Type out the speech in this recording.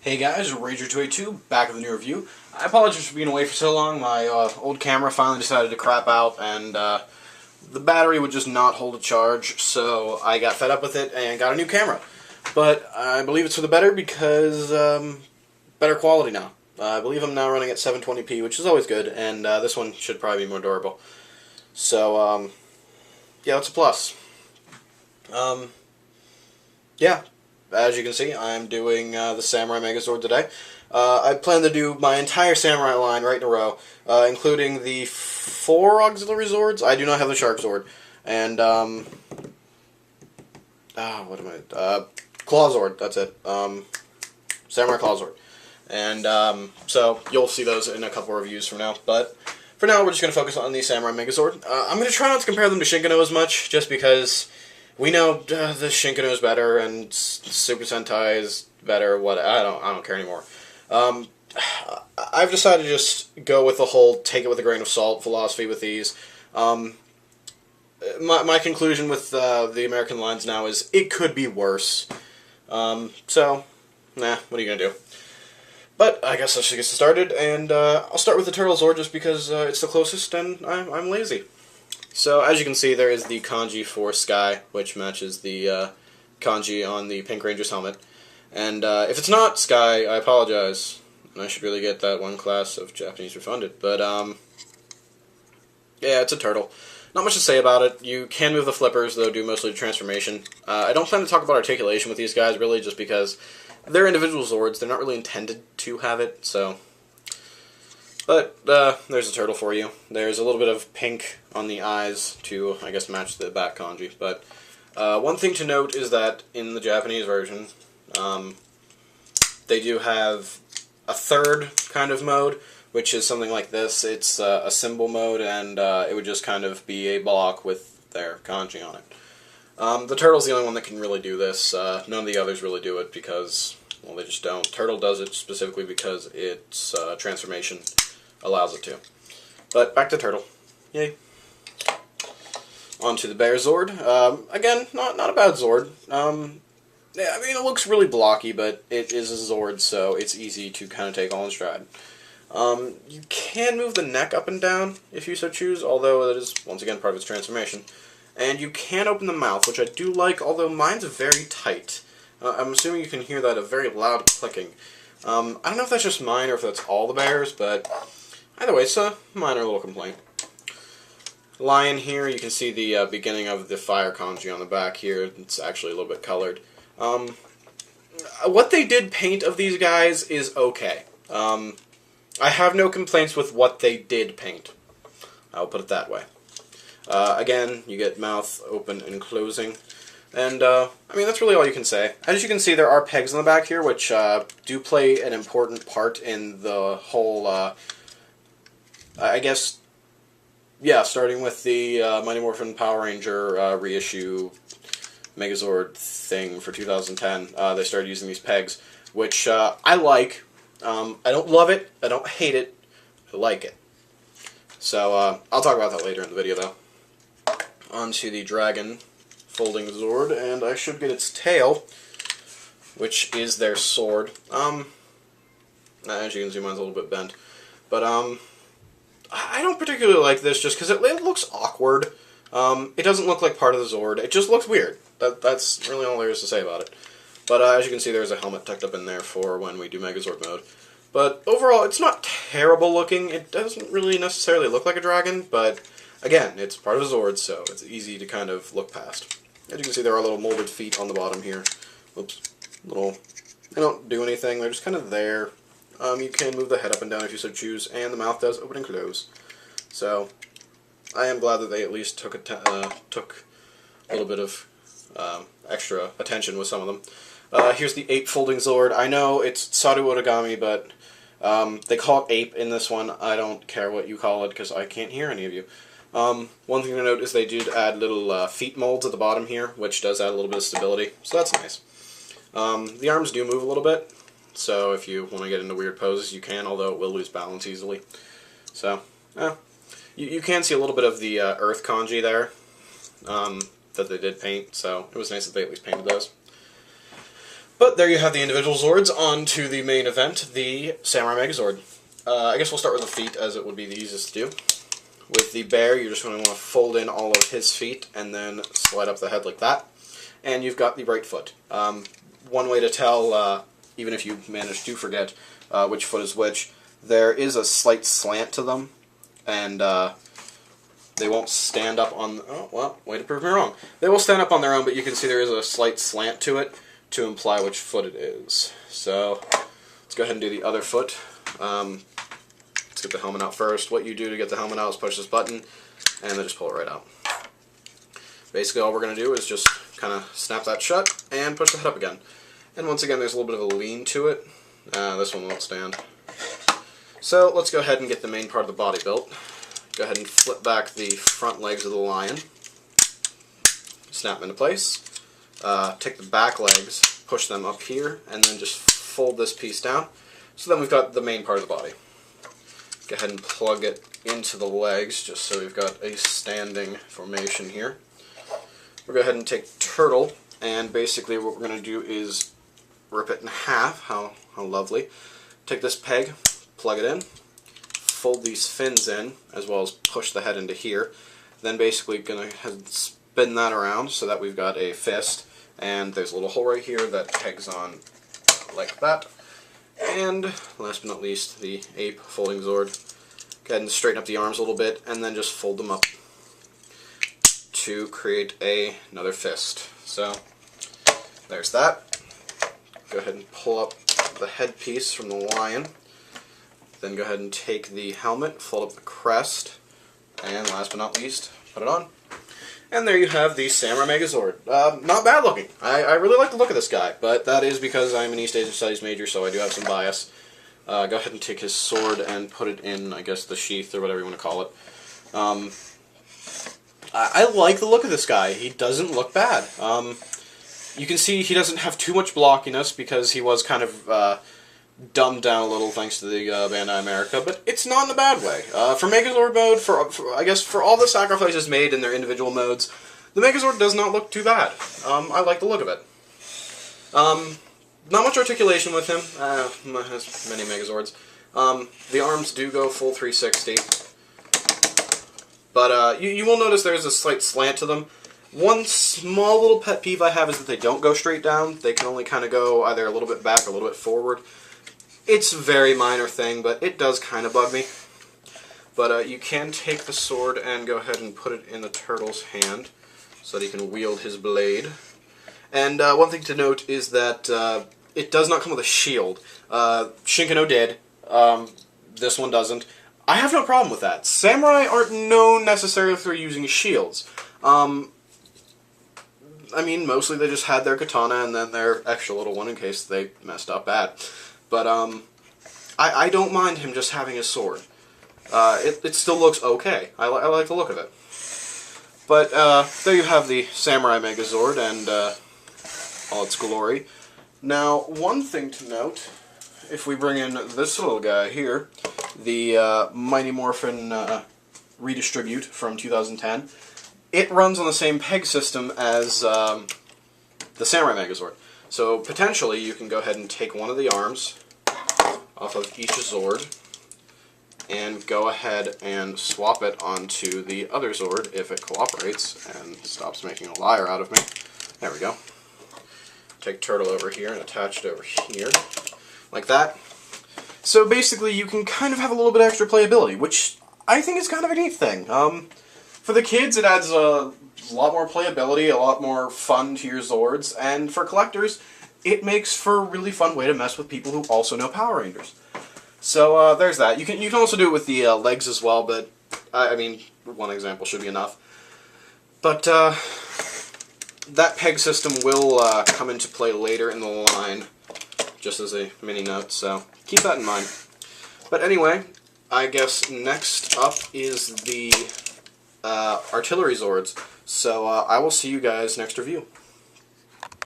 Hey guys, Ranger282 back with a new review. I apologize for being away for so long. My old camera finally decided to crap out, and the battery would just not hold a charge, so I got fed up with it and got a new camera. But I believe it's for the better because better quality now. I believe I'm now running at 720p, which is always good, and this one should probably be more durable. So, yeah, it's a plus. Yeah. As you can see, I'm doing the Samurai Megazord today. I plan to do my entire Samurai line right in a row, including the 4 auxiliary Zords. I do not have the Shark Zord. And, what am I, Claw Zord, that's it. Samurai Claw Zord. And, so, you'll see those in a couple of reviews from now. But, for now, we're just going to focus on the Samurai Megazord. I'm going to try not to compare them to Shinkano as much, just because we know the Shinkano is better and Super Sentai is better. What I don't care anymore. I've decided to just go with the whole take it with a grain of salt philosophy with these. My conclusion with the American lines now is it could be worse. So, nah, what are you gonna do? But I guess let's just get started, and I'll start with the Turtle Zord just because it's the closest, and I'm lazy. So, as you can see, there is the kanji for Sky, which matches the kanji on the Pink Ranger's helmet. And if it's not Sky, I apologize. I should really get that one class of Japanese refunded. But, yeah, it's a turtle. Not much to say about it. You can move the flippers, though do mostly the transformation. I don't plan to talk about articulation with these guys, really, just because they're individual Zords. They're not really intended to have it, so... But, there's a turtle for you. There's a little bit of pink on the eyes to, I guess, match the back kanji. But, one thing to note is that in the Japanese version, they do have a third kind of mode, which is something like this. It's a symbol mode, and it would just kind of be a block with their kanji on it. The turtle's the only one that can really do this. None of the others really do it because, well, they just don't. Turtle does it specifically because its transformation allows it to. But back to Turtle. Yay. On to the Bear Zord. Again, not a bad Zord. Yeah, I mean, it looks really blocky, but it is a Zord, so it's easy to kind of take all in stride. You can move the neck up and down if you so choose, although that is, once again, part of its transformation. And you can open the mouth, which I do like, although mine's very tight. I'm assuming you can hear that, a very loud clicking. I don't know if that's just mine or if that's all the bears, but either way, it's a minor little complaint. Lion here, you can see the beginning of the fire kanji on the back here. It's actually a little bit colored. What they did paint of these guys is okay. I have no complaints with what they did paint. I'll put it that way. Again, you get mouth open and closing. And, I mean, that's really all you can say. As you can see, there are pegs in the back here, which do play an important part in the whole, I guess, yeah, starting with the Mighty Morphin Power Ranger reissue Megazord thing for 2010. They started using these pegs, which I like. I don't love it. I don't hate it. I like it. So, I'll talk about that later in the video, though. On to the Dragon Folding Zord, and I should get its tail, which is their sword. As you can see, mine's a little bit bent. But, I don't particularly like this just because it looks awkward. It doesn't look like part of the Zord. It just looks weird. That's really all there is to say about it. But as you can see, there's a helmet tucked up in there for when we do Megazord mode. But overall, it's not terrible looking. It doesn't really necessarily look like a dragon, but again, it's part of the Zord, so it's easy to kind of look past. As you can see, there are little molded feet on the bottom here. Oops. They don't do anything. They're just kind of there. You can move the head up and down if you so choose, and the mouth does open and close. So, I am glad that they at least took a little bit of extra attention with some of them. Here's the Ape Folding Zord. I know it's Saru Origami, but they call it Ape in this one. I don't care what you call it, because I can't hear any of you. One thing to note is they did add little feet molds at the bottom here, which does add a little bit of stability, so that's nice. The arms do move a little bit, so if you want to get into weird poses, you can, although it will lose balance easily. So, you can see a little bit of the Earth kanji there that they did paint, so it was nice that they at least painted those. But there you have the individual Zords. On to the main event, the Samurai Megazord. I guess we'll start with the feet, as it would be the easiest to do. With the bear, you're just going to want to fold in all of his feet and then slide up the head like that. And you've got the right foot. One way to tell, even if you manage to forget which foot is which, there is a slight slant to them, and they won't stand up on... Oh, well, way to prove me wrong. They will stand up on their own, but you can see there is a slight slant to it to imply which foot it is. So, let's go ahead and do the other foot. Let's get the helmet out first. What you do to get the helmet out is push this button, and then just pull it right out. Basically, all we're going to do is just kind of snap that shut and push the head up again. And once again, there's a little bit of a lean to it. This one won't stand. So, let's go ahead and get the main part of the body built. Go ahead and flip back the front legs of the lion. Snap them into place. Take the back legs, push them up here, and then just fold this piece down. So then we've got the main part of the body. Go ahead and plug it into the legs, just so we've got a standing formation here. We'll go ahead and take Turtle, and basically what we're going to do is rip it in half. How lovely. Take this peg, plug it in, fold these fins in, as well as push the head into here. Then basically going to spin that around so that we've got a fist, and there's a little hole right here that pegs on like that. And last but not least, the ape folding Zord. Go ahead and straighten up the arms a little bit, and then just fold them up to create another fist. So there's that. Go ahead and pull up the headpiece from the lion. Then go ahead and take the helmet, fold up the crest, and last but not least, put it on. And there you have the Samurai Megazord. Not bad looking. I really like the look of this guy, but that is because I'm an East Asian Studies major, so I do have some bias. Go ahead and take his sword and put it in, I guess, the sheath, or whatever you want to call it. I like the look of this guy. He doesn't look bad. You can see he doesn't have too much blockiness because he was kind of dumbed down a little thanks to the Bandai America, but it's not in a bad way. For Megazord mode, I guess for all the sacrifices made in their individual modes, the Megazord does not look too bad. I like the look of it. Not much articulation with him, as many Megazords. The arms do go full 360, but you will notice there's a slight slant to them. One small little pet peeve I have is that they don't go straight down. They can only kind of go either a little bit back or a little bit forward. It's a very minor thing, but it does kind of bug me. But you can take the sword and go ahead and put it in the turtle's hand so that he can wield his blade. And one thing to note is that it does not come with a shield. Shinkano did. This one doesn't. I have no problem with that. Samurai aren't known necessarily for using shields. I mean, mostly they just had their katana and then their extra little one in case they messed up bad. But I don't mind him just having a sword. It still looks okay. I like the look of it. But there you have the Samurai Megazord and all its glory. Now, one thing to note, if we bring in this little guy here, the Mighty Morphin Redistribute from 2010, it runs on the same peg system as the Samurai Megazord. So potentially you can go ahead and take one of the arms off of each Zord and go ahead and swap it onto the other Zord if it cooperates and stops making a liar out of me. There we go. Take Turtle over here and attach it over here, like that. So basically you can kind of have a little bit extra playability, which I think is kind of a neat thing. For the kids it adds a lot more playability, a lot more fun to your Zords, and for collectors it makes for a really fun way to mess with people who also know Power Rangers. So there's that. You can also do it with the legs as well, but I mean, one example should be enough. But that peg system will come into play later in the line, just as a mini note, so keep that in mind. But anyway, I guess next up is the Artillery Zords, so I will see you guys next review.